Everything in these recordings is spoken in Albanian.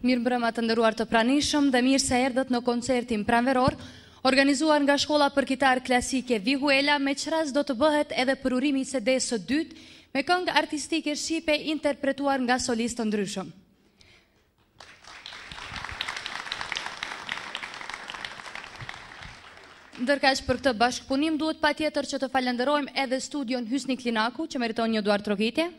Mirëmbrëma të nderuar të pranishëm dhe mirë se erdhët në koncertin pranveror organizuar nga Shkolla për Kitar Klasike Vihuela, me çras do të bëhet edhe përurimi i CD-s së dytë me këngë artistike shqipe interpretuar nga solistë të ndryshëm. Ndërkaq për këtë bashkëpunim duhet patjetër që të falenderojmë edhe studion Hysni Klinaku, që meriton një duar trokitje.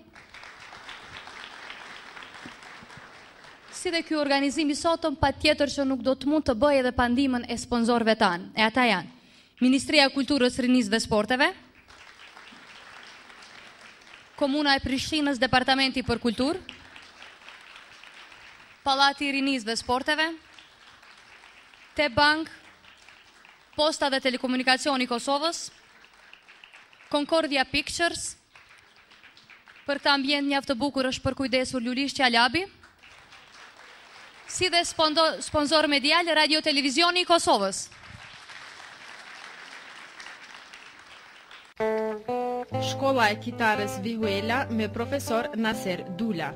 Si dhe ky organizim i sotëm, patjetër që nuk do të mund të bëjë edhe pa ndihmën e sponsorëve tanë. E ata janë Ministria e Kulturës, Rinisë dhe Sporteve, Komuna e Prishtinës, Departamenti për Kulturë, Pallati i Rinisë dhe Sporteve, T-Bank, Posta dhe Telekomunikacioni i Kosovës, Concordia Pictures, për këtë ambient mjaft të bukur është përkujdesur Lulish Qalabi, si dhe sponsor medial Radio Televizioni i Kosovës. Shkolla e Kitarës Vihuela me profesor Naser Dula.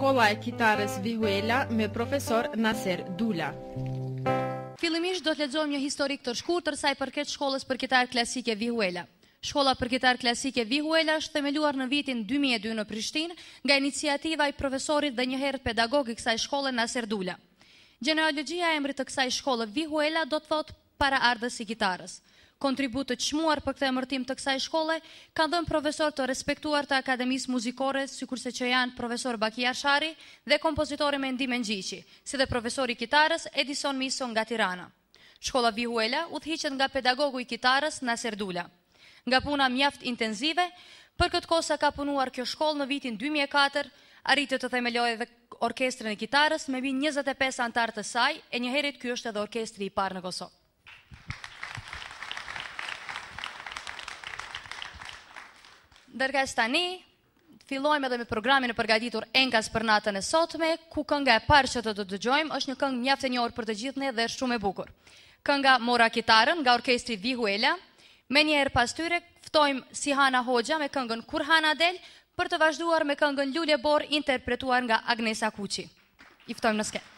Shkolla e Kitarës Vihuela me profesor Naser Dula. Fillimisht do të lexojmë një historik të shkurtër sa i përket Shkollës për Kitar Klasike Vihuela. Shkolla për Kitar Klasike Vihuela është themeluar në vitin 2002 në Prishtinë nga iniciativa e profesorit dhe njëherë pedagog i kësaj shkolle Naser Dula. Gjenealogjia e emrit të kësaj shkolle Vihuela do të thotë paraardhës i kitarës. Kontribut të çmuar për këtë emërtim të kësaj shkolle kanë dhënë profesor të respektuar të Akademisë Muzikore, sikurse që janë profesor Baki Arshari dhe kompozitori Mendi Mengjiçi, si dhe profesori i kitarës Edison Miso nga Tirana. Shkolla Vihuela udhëhiqet nga pedagogu i kitarës Naser Dula. Nga puna mjaft intenzive, për këtë kohë sa ka punuar kjo shkollë në vitin 2004, arriti të themelojë edhe orkestrën e kitarës me mbi 25 anëtar të saj, e njëherët ky është edhe orkestri i parë në Kosovë. Ndërkaq tani, fillojmë edhe me programin e përgatitur Enkas për natën e sotme, ku kënga e parë që të dëgjojmë është një këngë mjaft e njohur për të gjithë ne dhe është shumë e bukur. Kënga Mora Kitarën nga orkestri Vihuela. Me njëherë pas tyre ftojmë Sihana Hoxha me këngën Kur Hana Del, për të vazhduar me këngën Lule Bor interpretuar nga Agnesa Kuqi. I ftojmë në skenë.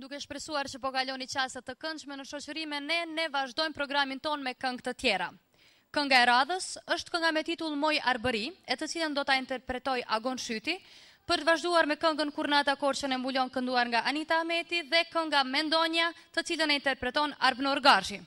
Duke shpresuar që po kaloni qasët të këndshme në shoqëri me ne vazhdojmë programin ton me këngë të tjera. Kënga e radhës është kënga me titull Moj Arbëri, e të cilën do ta interpretoj Agon Shyti, për të vazhduar me këngën Kurnata Korçën e mbulon kënduar nga Anita Ahmeti dhe kënga Mendonja, të cilën e interpreton Arbnor Garshi.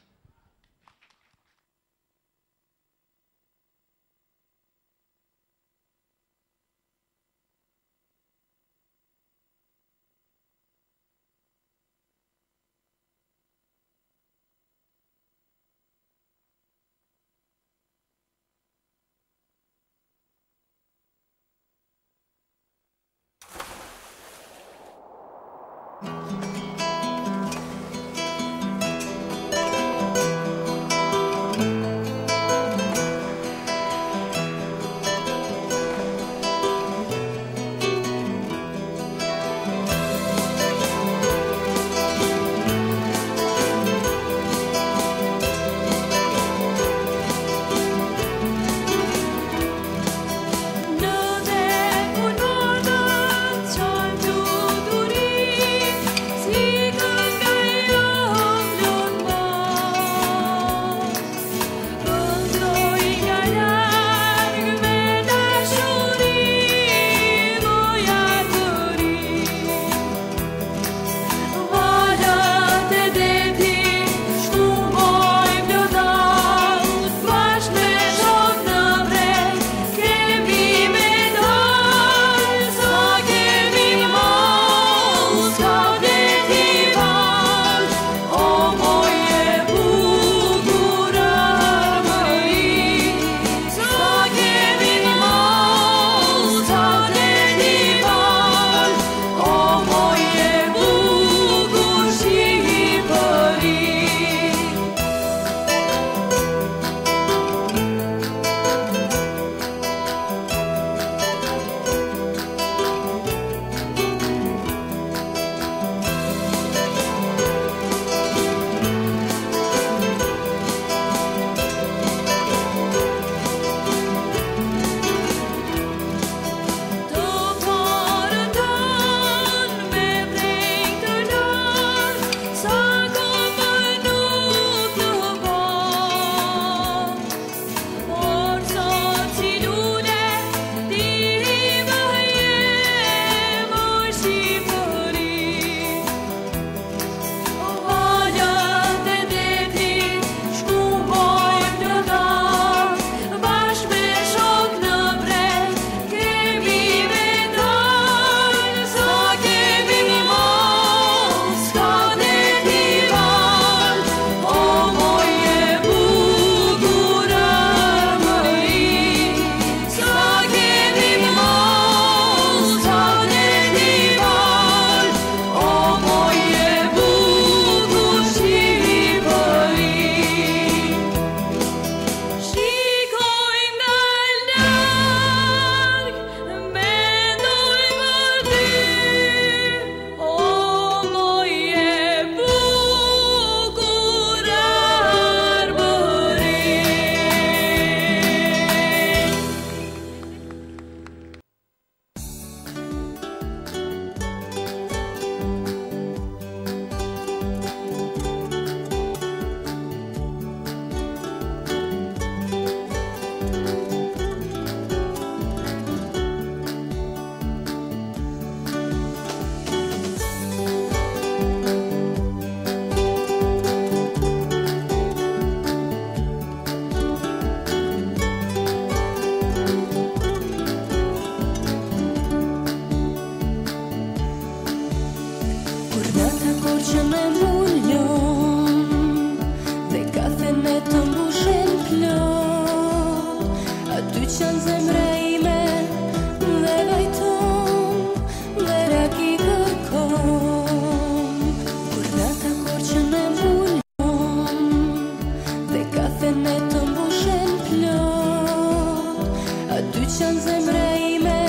jetën e të mbushen plot, aty që janë zemre ime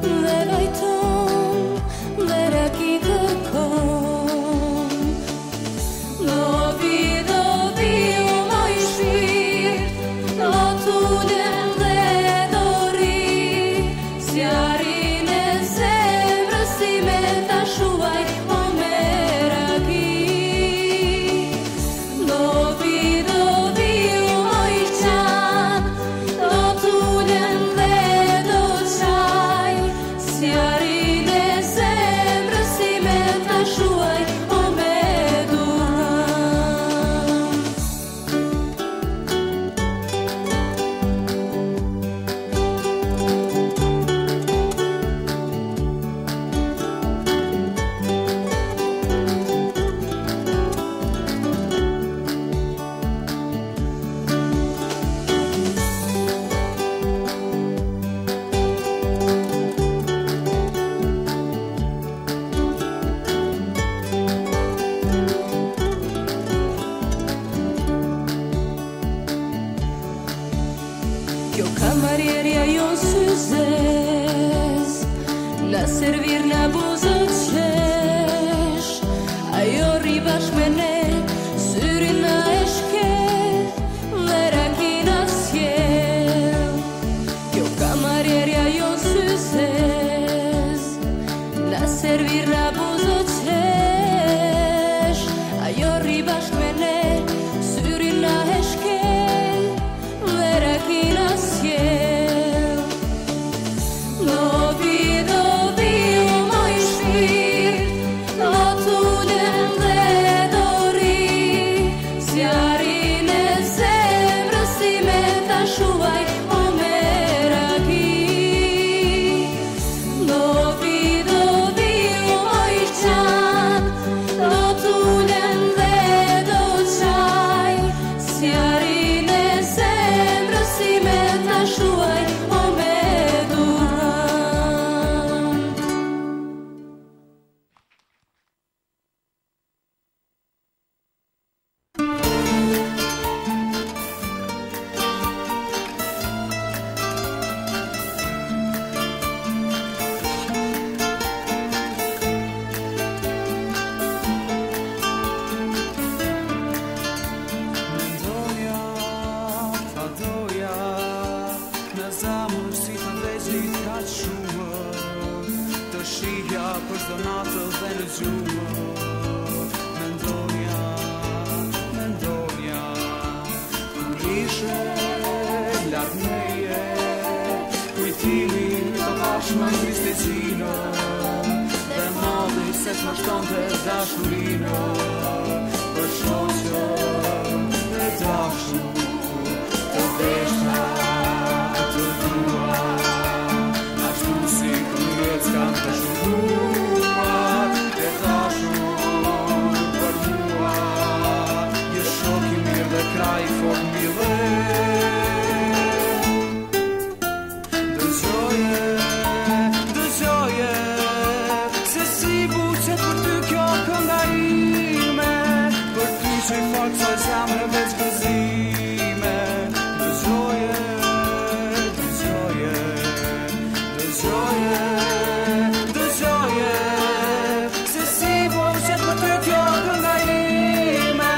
dhe vajton, dhe raki kërkon. Dovi, dovi, o moj shpirt, do t'ulem dhe do ri, zjarin e zemrës time ta shuaj, o me raki. Dovi, dovi, o moj qan, do t'ulem dhe do qaj, zjarin e zemrës time ta shuaj, o me duhan. Kjo kamarierja jon syzes, na servir na buzët qesh, ajo rri bashk me ne, syrin na e shkel, dhe rakina sjell. Kjo kamarierja jon syzes, na servir na buzët qesh, ajo rri bashk me ne, syrin na e shkel, dhe rakina sjell. Dovi, dovi, o moj shpirt, do t'ulem dhe do ri, zjarin e zemrës time ta shuaj, o me raki. Dovi, dovi, o moj qan, do t'ulem dhe do qaj, zjarin e zemrës time ta shuaj, o me duhan. Mendoja, ta doja, në zamër si të vezit ka shumë, të shihja për çdo natë dhe në gjumë. Mendoja, mendoja, kur ishe larg meje, kujtimi të bashkë në tristecinë, dhe modi se t'mashtonte dashurinë, për shoqë e dashur, të desha, të dua, ashtu si kur jetë s'kam të shuruar, e dashur për mua, je shok i mirë dhe kraj fort mire. Dëgjoje, dëgjoje, se si buqet për ty kjo kënga ime, për ty që i forcoj zemrën veç gëzime. Dëgjoje, dëgjoje, dëgjoje, dëgjoje, se si buqet për ty kjo kënga ime,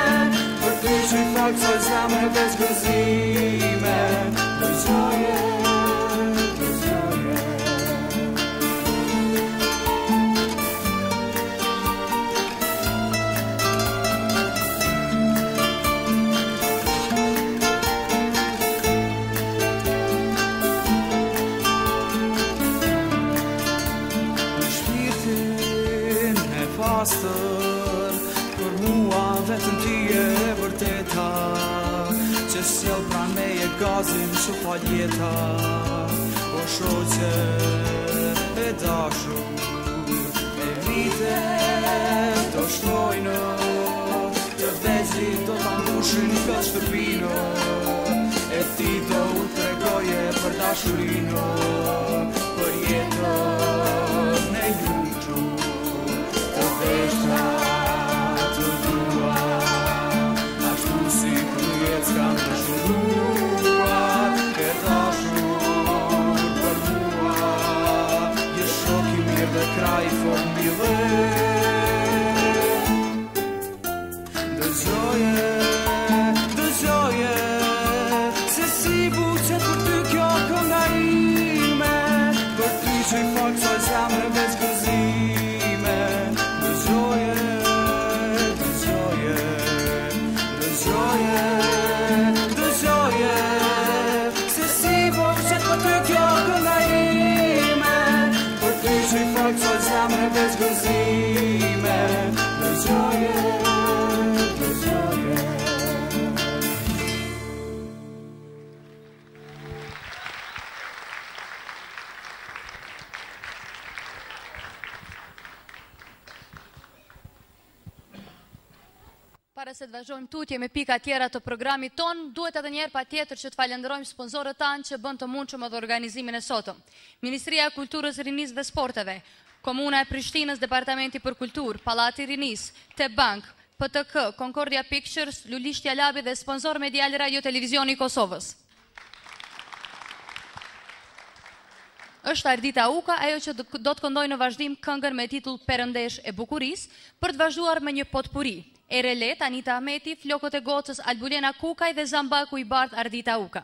për ty që i forcoj zemrën veç gëzime. Dëgjoje, dëgjoje. Në shpirtin e pastër, për mua vetëm ti e vërteta, që sjell pranë meje gazin që fal jeta. O shoqe e dashur, e vite do shtojnë, të vezit do ta mbushin këtë shtëpinë, e ti do u tregoje për dashurinë, për jetën e lutur, të desha, të dua, ashtu si kur jetë s'kam të Para se të vazhdojmë tutje me pika tjera të programit ton, duhet edhe njerë pa tjetër që të falenderojmë sponsorët tanë që bën të mundshëm edhe organizimin e sotëm. Ministria e Kulturës, Rinisë dhe Sporteve, Komuna e Prishtinës, Departamenti për Kulturë, Pallati i Rinisë, Te Bank, PTK, Concordia Pictures, Lulishtja Labi dhe sponsor medial Radio Televizioni i Kosovës. Është Ardita Uka, ajo që do të këndoj në vazhdim këngën me titull Perëndesh e Bukurisë, për të vazhduar me një potpuri. Erelet, Anita Ahmeti, Flokët e Gocës, Albulena Kukaj dhe Zambaku i Bart Ardita Uka.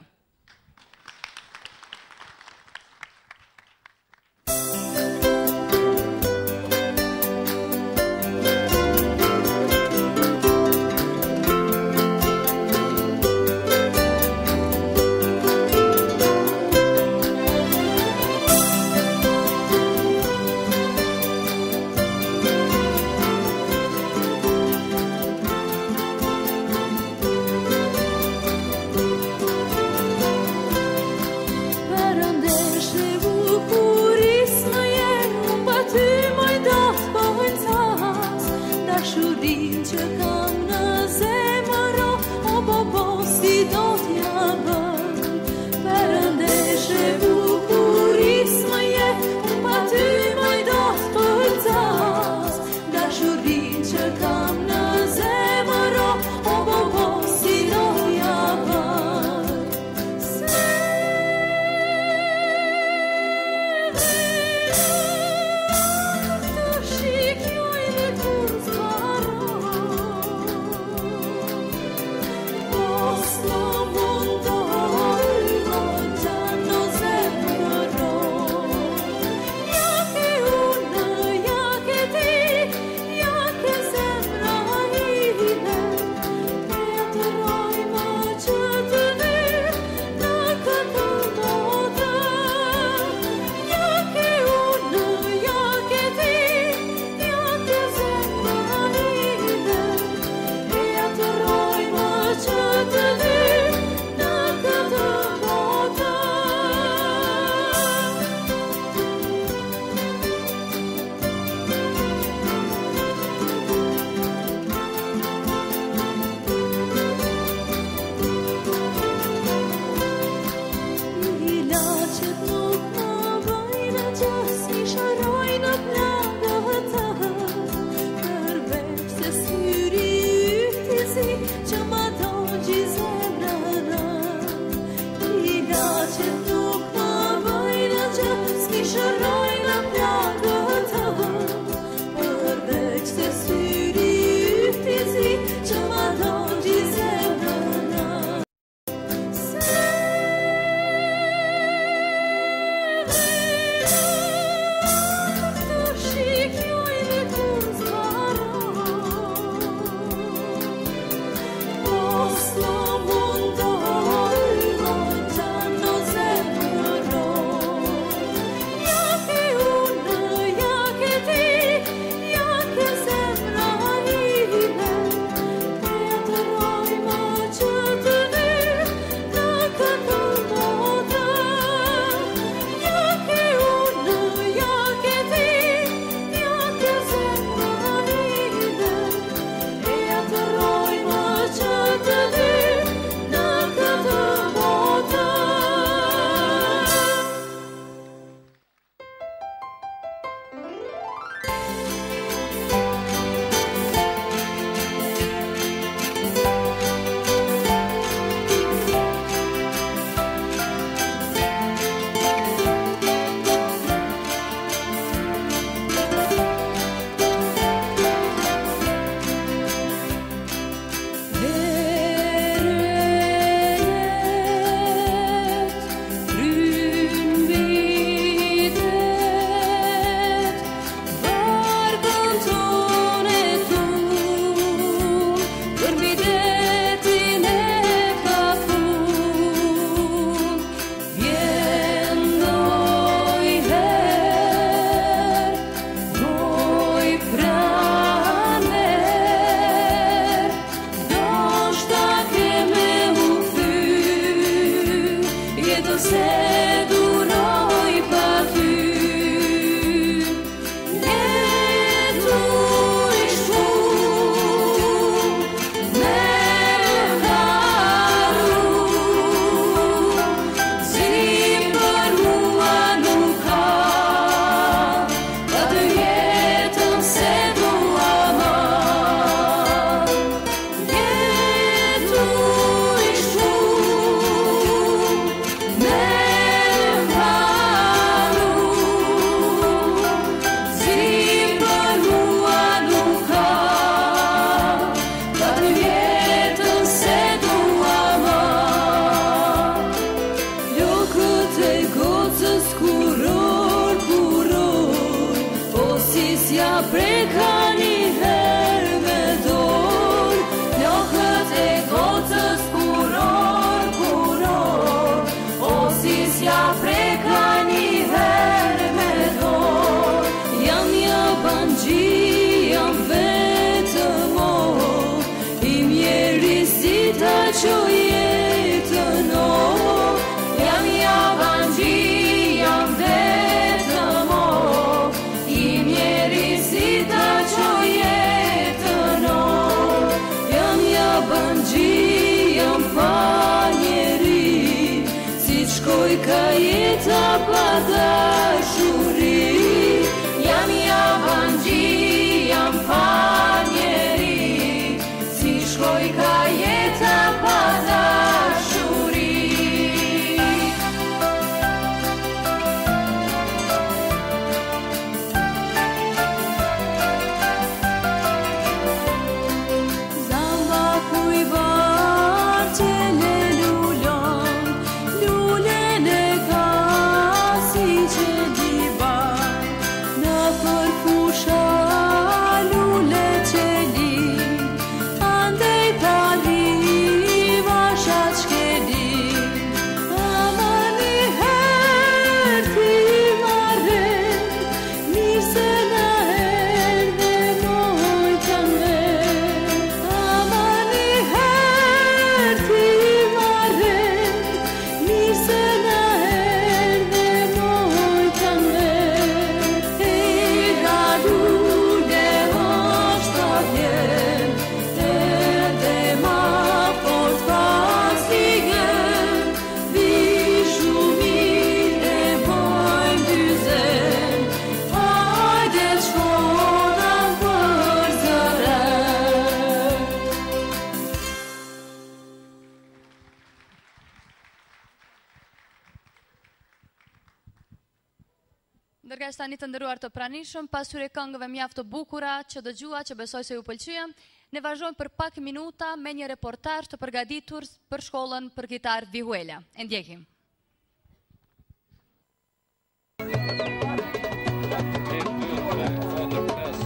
që jetën o, jam javanxhi, jam vetëm o, I njerëzita që jetën o, jam javanxhi, jam pa njeri, si shkoj ka jeta pa dashuri, jam javanxhi, jam pa njeri, si shkoj ka jeta pa dashuri. Zamba kuj bar qele lulon, lulen e ka si që diba, në përfusha lule qeli, andej pali vashat shkeli, ama një her ti marren, mirë se na erdhe mojta nver, ama një her ti marren, mirë se na erdhe mojta nver, e radule është vjen, edhe ma fort pastigen, vi shumit e bojmë dyzen, hajde shkona për zëren. Ndërkësh tani të nderuar të pranishëm, pas këtyre këngëve mjaft të bukura që dëgjua, që besoj se ju pëlqyen, ne vazhdojmë për pak minuta me një reportazh të përgatitur për shkollën për kitar Vihuela. E ndjekim.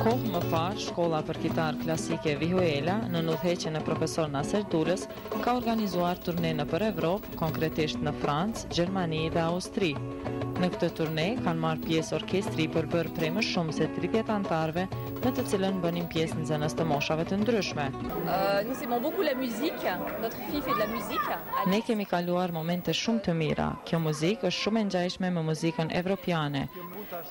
Kohë më parë, Shkolla për Kitar Klasike Vihuela, në udhëheqjen e profesor Naser Dulës, ka organizuar turne nëpër Evropë, konkretisht në Francë, Gjermani dhe Austri. Në këtë turne kanë marrë pjesë orkestri përbër prej më shumë se 30 anëtarëve, në të cilën bënin pjesë nxënës të moshave të ndryshme. Nous aimons beaucoup la musique, notre fille fait de la musique. Ne kemi kaluar momente shumë të mira. Kjo muzikë është shumë e ngjashme me muzikën evropiane.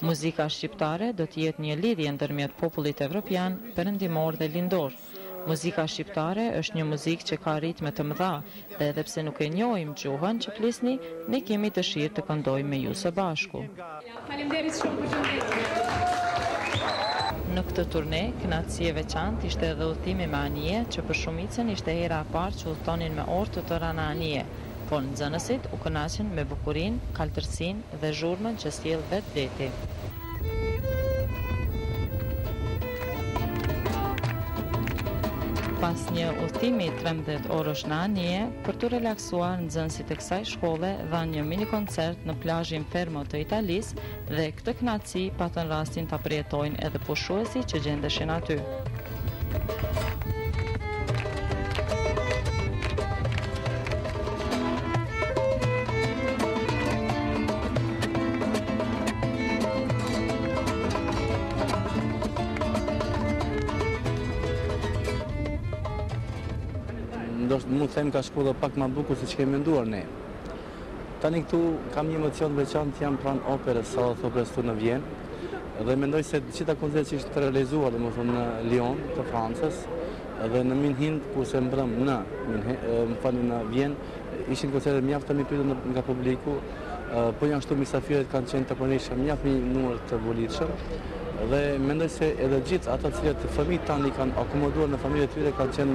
Muzika shqiptare do të jetë një lidhje ndërmjet popullit evropian, perëndimor dhe lindor. Muzika shqiptare është një muzikë që ka ritme të mëdha dhe edhe pse nuk e njohim gjuhën që flisni, ne kemi dëshirë të këndojmë me ju së bashku. Faleminderit shumë për shëndetje. Në këtë turne, kënaqësi e veçantë ishte edhe udhëtimi me anije, që për shumicën ishte hera e parë që udhëtonin me orë të tëra në anije, por nxënësit u kënaqën me bukurinë, kaltërsinë dhe zhurmën që sjell vetë deti. Pas një udhëtimi 13 orësh në anije, për të relaksuar nxënësit e kësaj shkolle dhanë një mini koncert në plazhin Fermo të Italisë dhe këtë kënaqësi patën rastin ta përjetojnë edhe pushuesi që gjendeshin aty. Ndoshta mund të them ka shkolla pak më bukur se ç'kemi menduar ne. Tani këtu kam një emocion veçantë, jam pranë operës, sallat operës këtu në Vjenë dhe mendoj se të gjitha koncertet që ishte realizuar domethënë në Lyon të Francës dhe në Minhind ku se mbrëm në Vjenë ishin koncerte mjaft të mirëpritur nga publiku, po janë ashtu mysafirët kanë qenë të pranishëm, mjaft një numër të volitshëm dhe mendoj se edhe gjithë ata të cilët fëmijët tani kanë akomoduar në familjet e tyre kanë qenë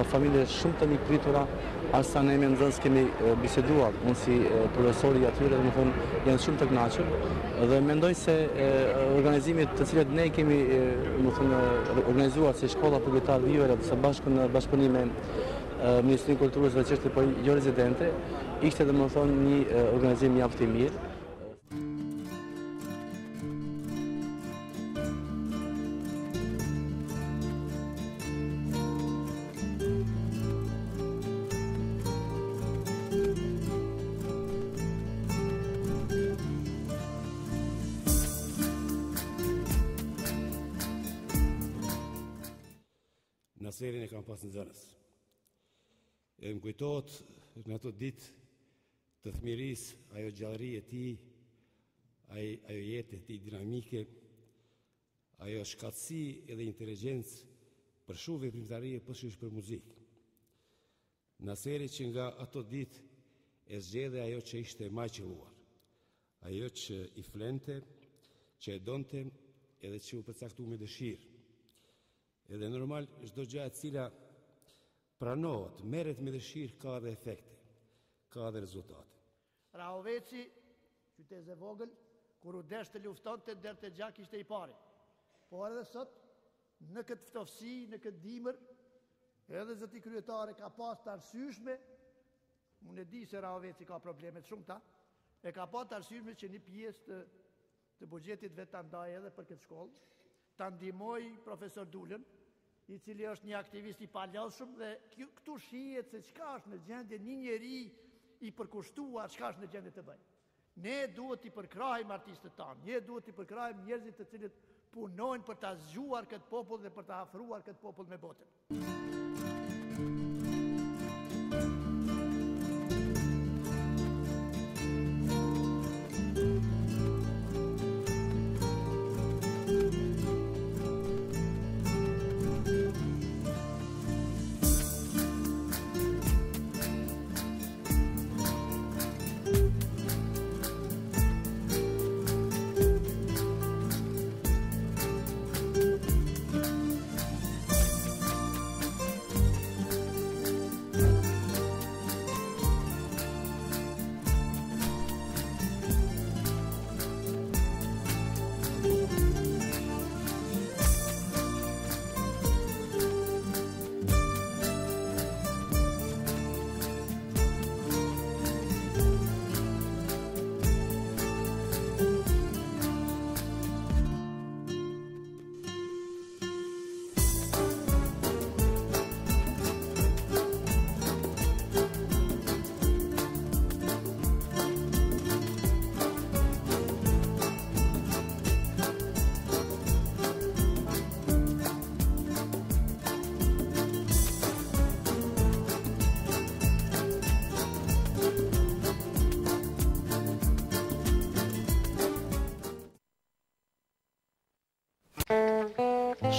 familje shumë të mirëpritura, as sa ne me nxënës kemi biseduar, unë si profesori atyre, domethënë janë shumë të kënaqur dhe mendoj se organizimit të cilët ne kemi domethënë organizuar si shkolla për kitar Vihuela së bashku në bashkëpunim me Ministrinë e Kulturës dhe çështje jo rezidente, ishte domethënë një organizim mjaft i mirë. Naserin e kam pas nxënës. E më kujtohet në ato ditë të thmiris, ajo gjallëri e ti, ajo jetë e ti dinamike, ajo shkatësi edhe inteligencë për shumë veprimtarie përshësh për muzikë. Në seri që nga ato ditë e zgjedhe ajo që ishte më qelluar, ajo që i flente, që e donte edhe që u përcaktu me dëshirë. Edhe normal, çdo gjë e cila pranohet, merret me dëshirë, ka dhe efekte, ka dhe rezultate. Rahoveci, qytez e vogël, kur u desh të luftonte deri te gjak ishte i pari. Po edhe sot, në këtë ftofsi, në këtë dimër, edhe zoti kryetare ka pas të arsyeshme, unë e di se Rahoveci ka probleme të shumta, e ka pas të arsyeshme që një pjesë të buxhetit vetë ta ndaj edhe për këtë shkollë, ta ndihmoj profesor Dulën, i cili është një aktivist i palodhshëm dhe këtu shihet se çka është në gjendje një njeri i përkushtuar, çka është në gjendje të bëjë. Ne duhet i përkrahim artistët tanë, ne duhet i përkrahim njerëzit të cilët punojnë për ta zgjuar këtë popull dhe për ta afruar këtë popull me botën.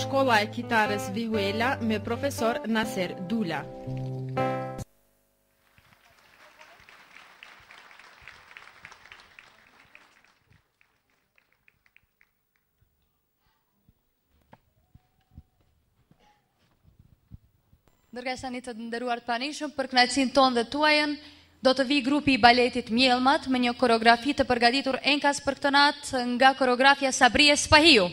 Shkolla e kitarës Vihuela me profesor Naser Dula. Ndërkësa të nderuar të pranishëm, për kënaqësinë tonë dhe tuajën, do të vi grupi i baletit Mjellmat me një koreografi të përgatitur enkas për këtë natë nga koreografja Sabrie Spahiu.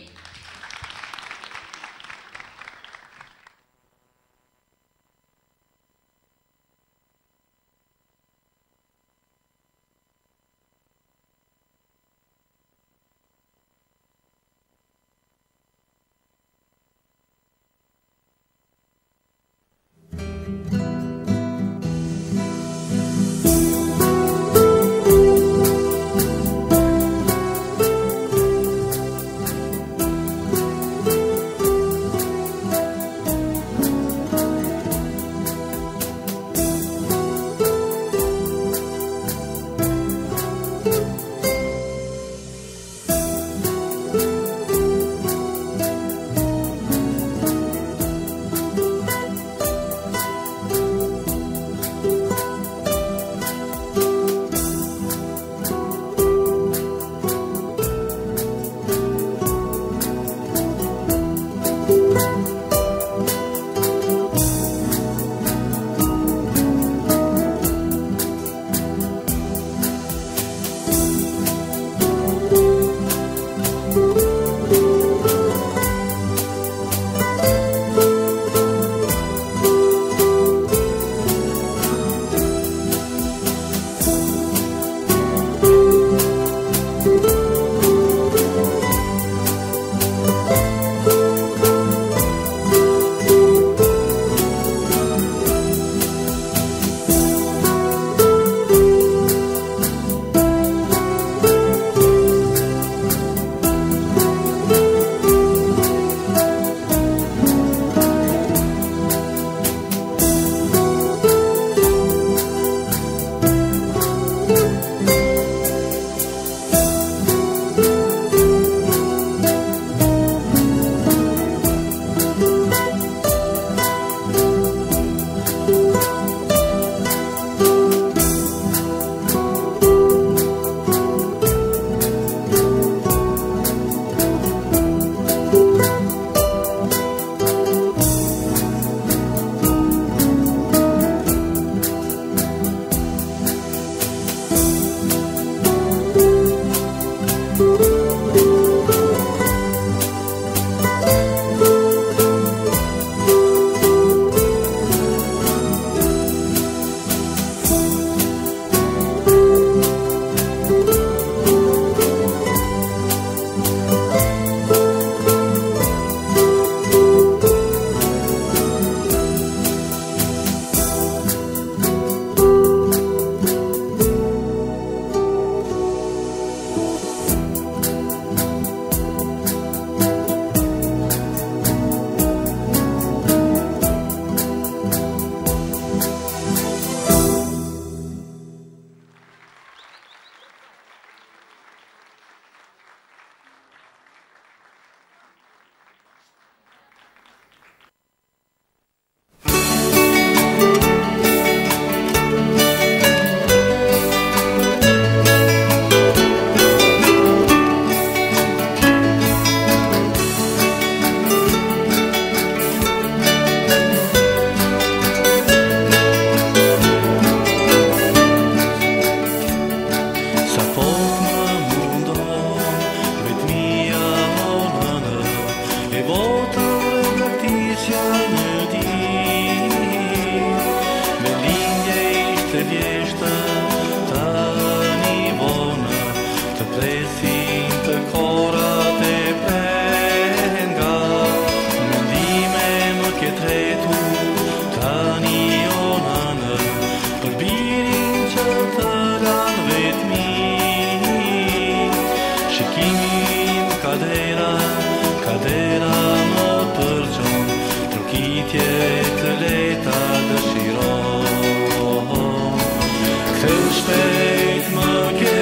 Ktheu shpejt më ke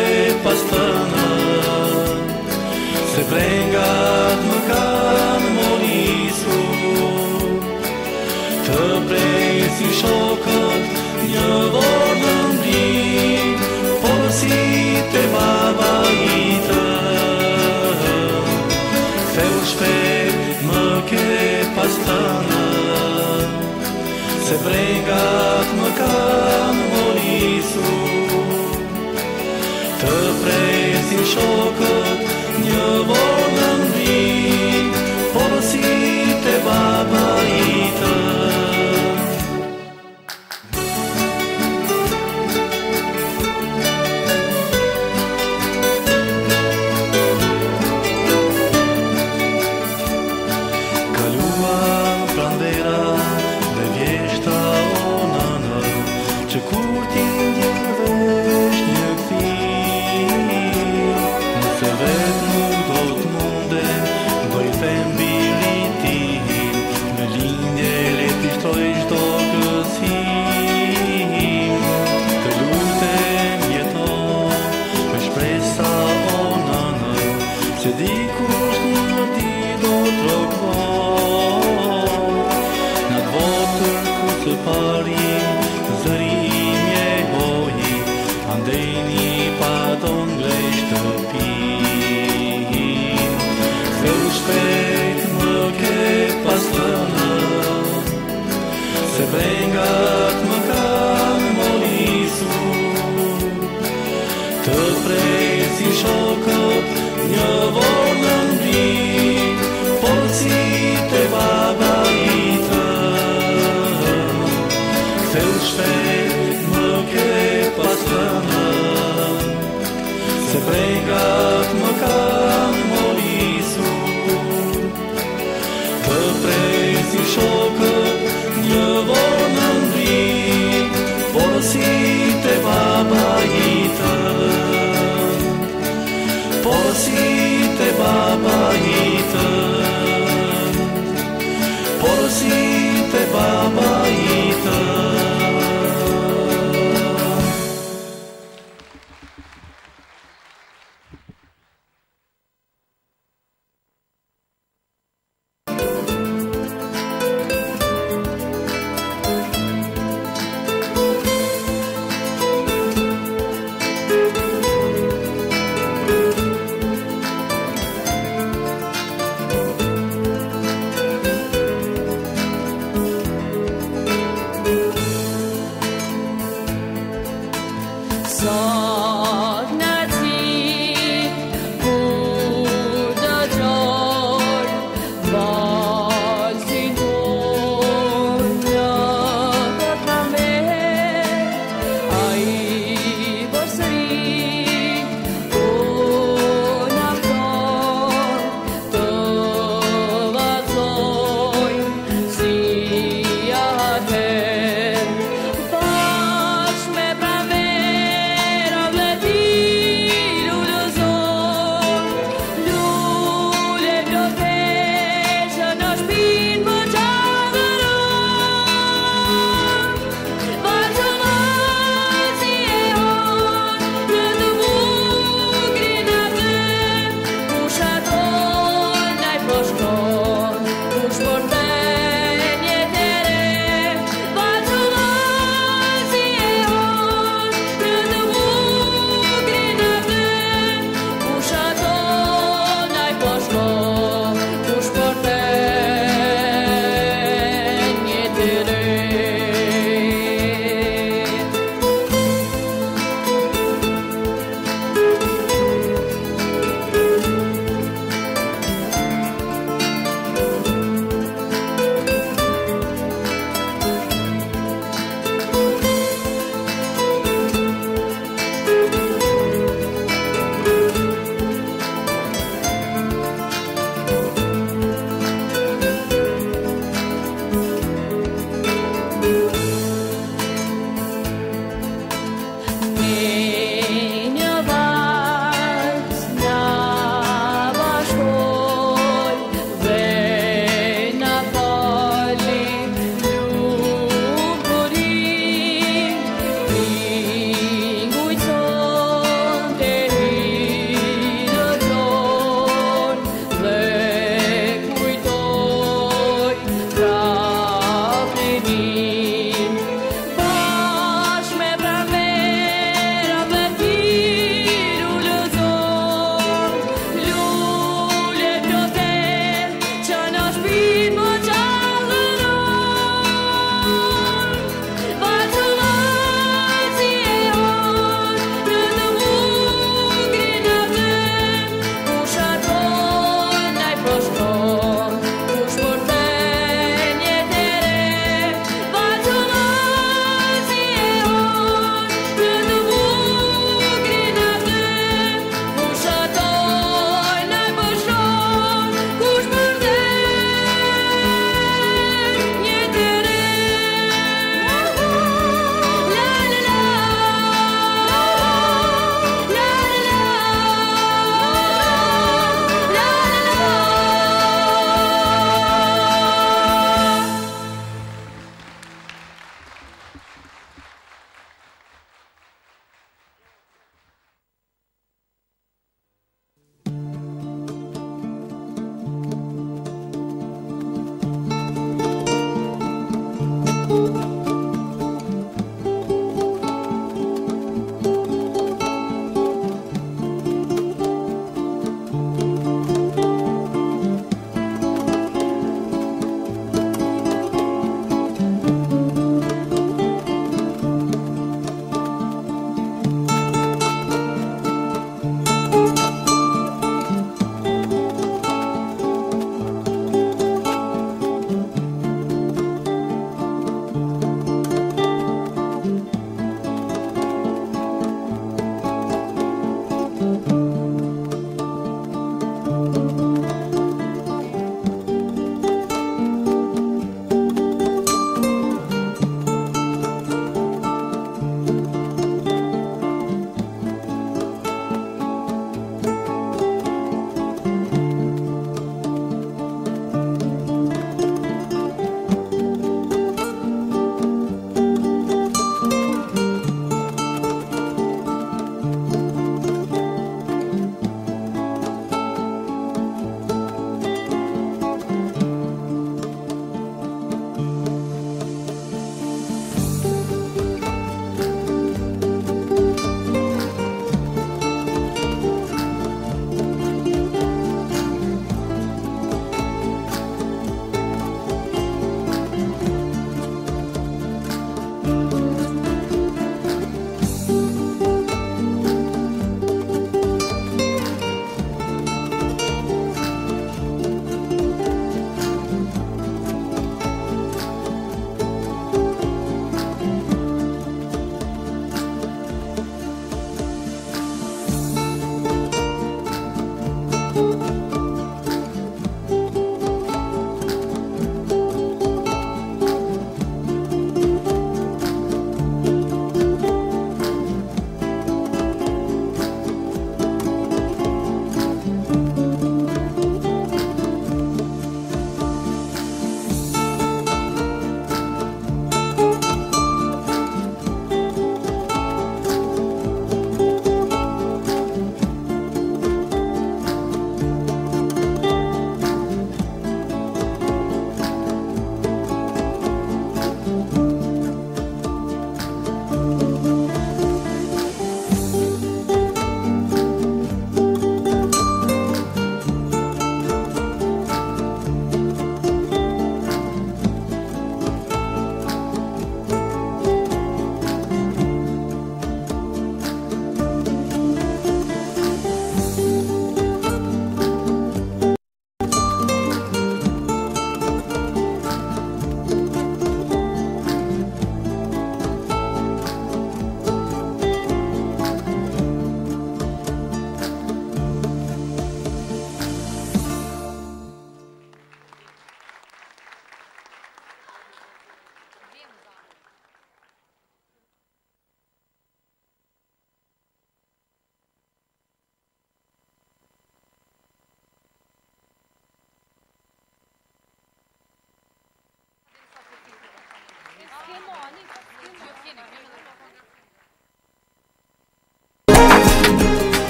pas tënë, se brengat më kanë morisu. Të presi shokët një vorë në mblin, por si te baba itë. Ktheu shpejt më ke pas tënë, se brengat më kanë morisu. Të presin shokët një vorë në mblin, por si te baba itë. Se brengat më kanë morisu. Të presin shokët një vorë në mblin, por si te baba itë. Ktheu shpejt më ke pas tënë, se brengat më kanë morisu. Të presin shokët një vorë në mblin, por si te baba itë. Por si te baba itë. Por si te baba itë. Bash me pranvera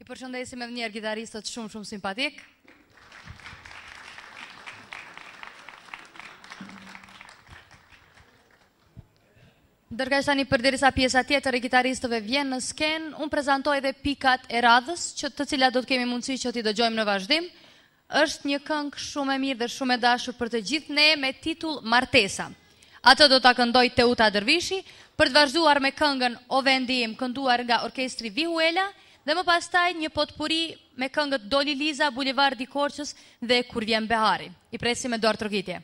Përshëndesim edhe njerë gitaristët shumë simpatik. Ndërkaq tani përderisa pjesa tjetër e gitaristëve vjen në sken, unë prezantoj edhe pikat e radhës, të cilat do të kemi mundësi që t'i dëgjojmë në vazhdim. Është një këngë shumë e mirë dhe shumë e dashur për të gjithë ne me titull Martesa. Atë do t'a këndoj Teuta Dervishi, për të vazhduar me këngën O Vendi Im, kënduar nga orkestri Vihuela, dhe më pastaj një potpuri me këngët Doli Liza, Bulevardi Korçës dhe Kur vjen behari. I presim me dorë trokitje.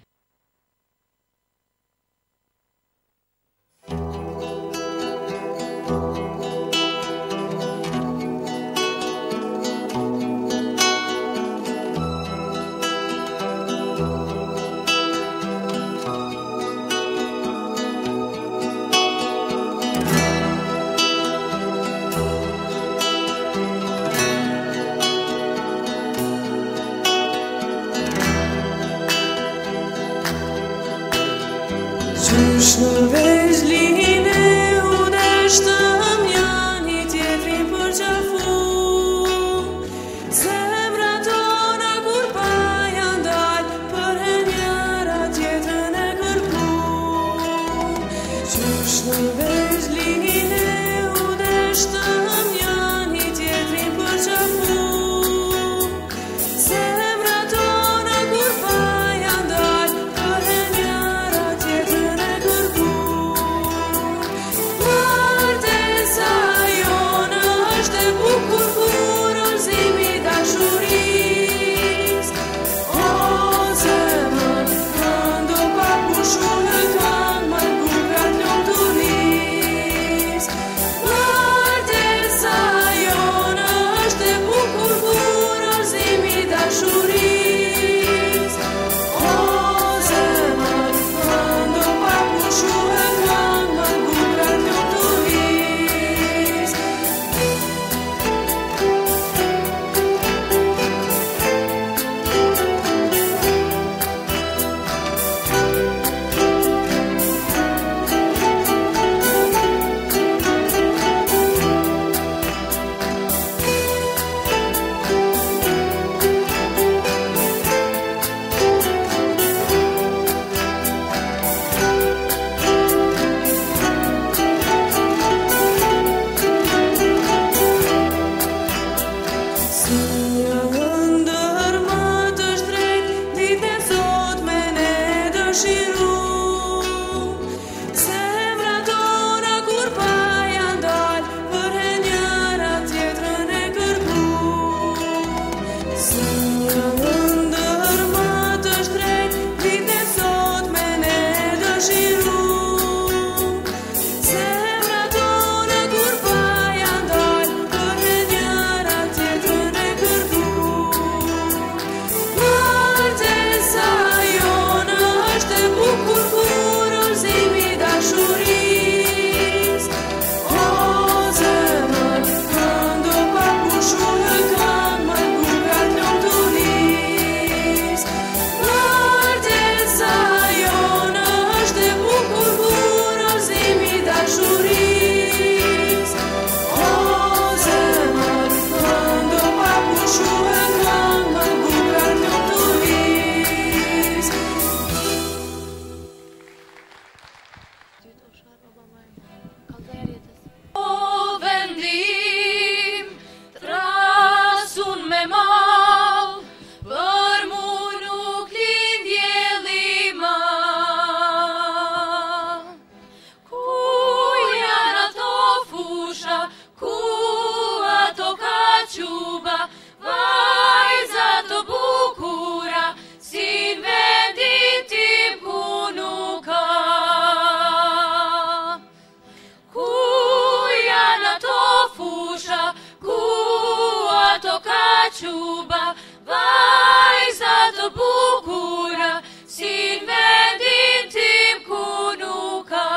shuba, vajza të bukura, si në vendin tim ku nuk ka.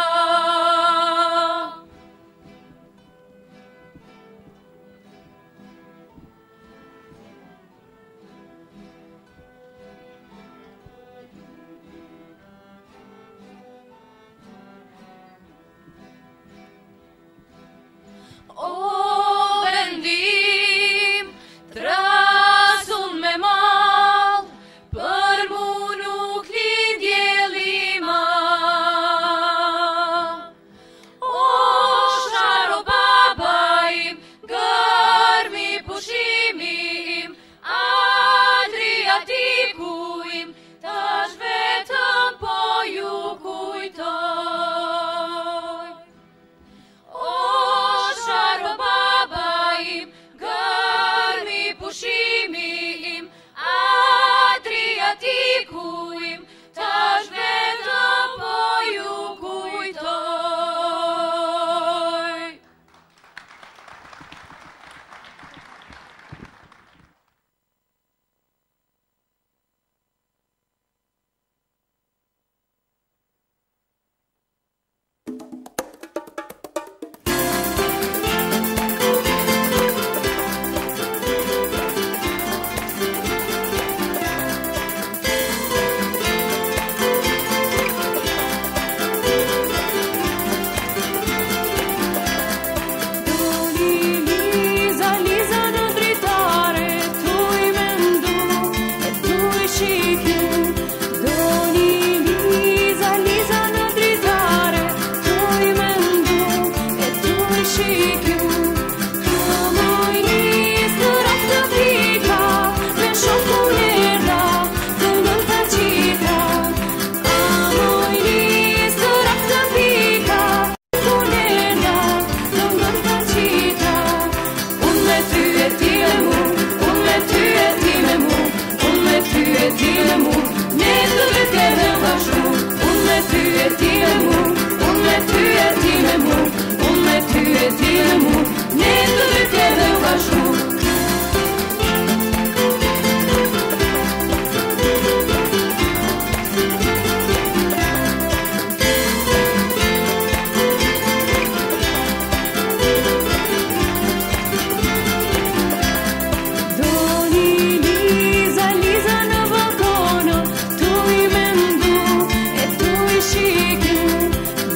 O vendim, trasun me mall, për mu nuk lindjeli ma. O sharo baba im, gërmi pushimi im, Adriatiku im, tash vetëm po ju kujtoj. Pushimi im, Adriatiku im, tash vetëm po ju kujtoj.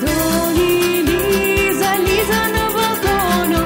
Doni Liza, Liza në balkono,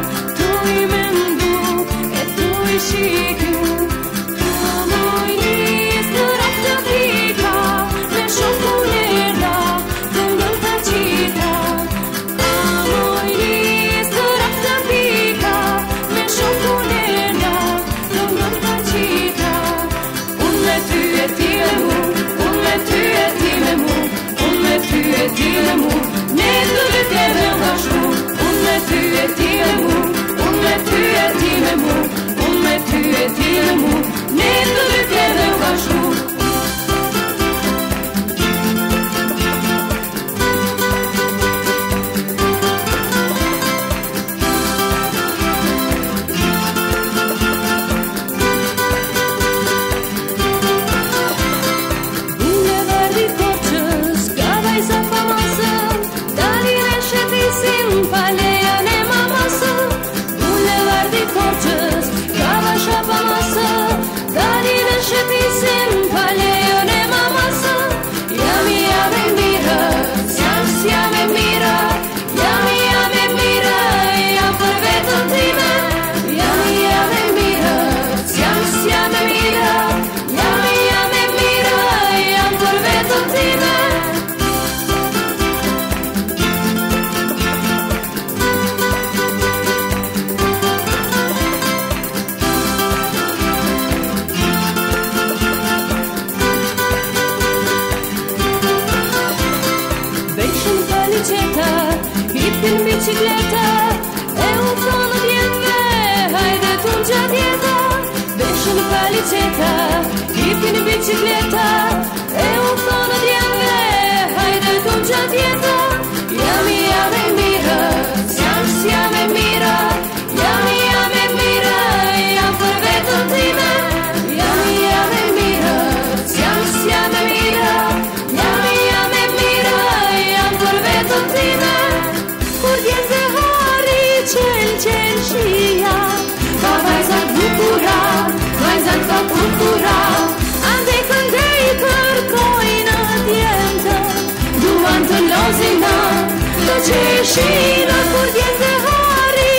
shina kur vjen dhe hari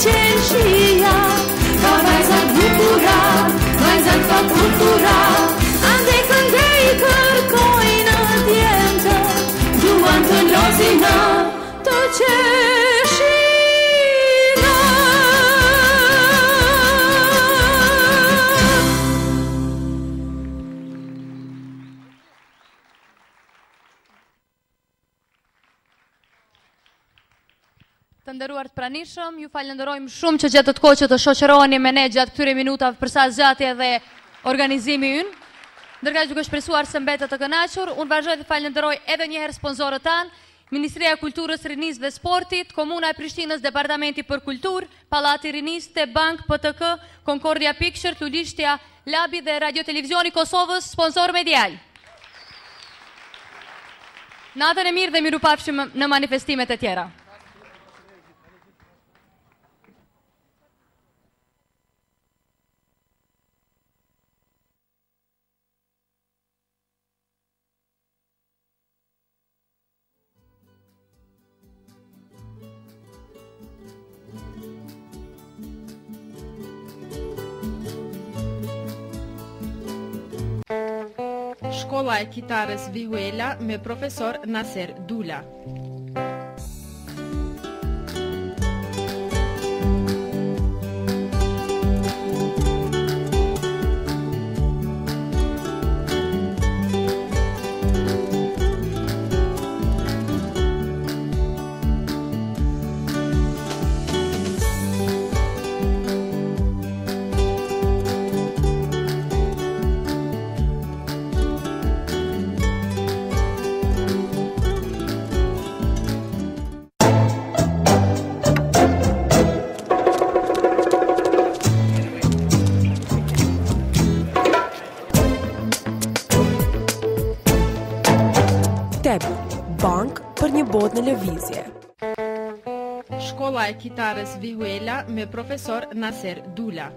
qel shia ka vajzat bukura vajzat pa kultura ande këngej kërkojnë djemtë duan të lozina të qeshina Të nderuar të pranishëm, ju falenderojmë shumë që gjatë të kohë që të shoqëroheni me ne gjatë këtyre minutave për sa zgjatje dhe organizimi ynë. Ndërkaq duke shpresuar se mbetet të kënaqur, unë vazhdoj të falenderoj edhe një herë sponsorët tanë, Ministria e Kulturës, Rinisë dhe Sportit, Komuna e Prishtinës, Departamenti për Kulturë, Pallati i Rinisë, Te Bank, PTK, Concordia Picture, Tulishtja, Labi dhe Radio Televizioni Kosovës, sponsor medial. Natën e mirë dhe mirupafshim në manifestimet e tjera. Shkolla e kitarës Vihuela me profesor Naser Dula. Bank për një botë në lëvizje. Shkolla e kitarës Vihuela me profesor Naser Dula.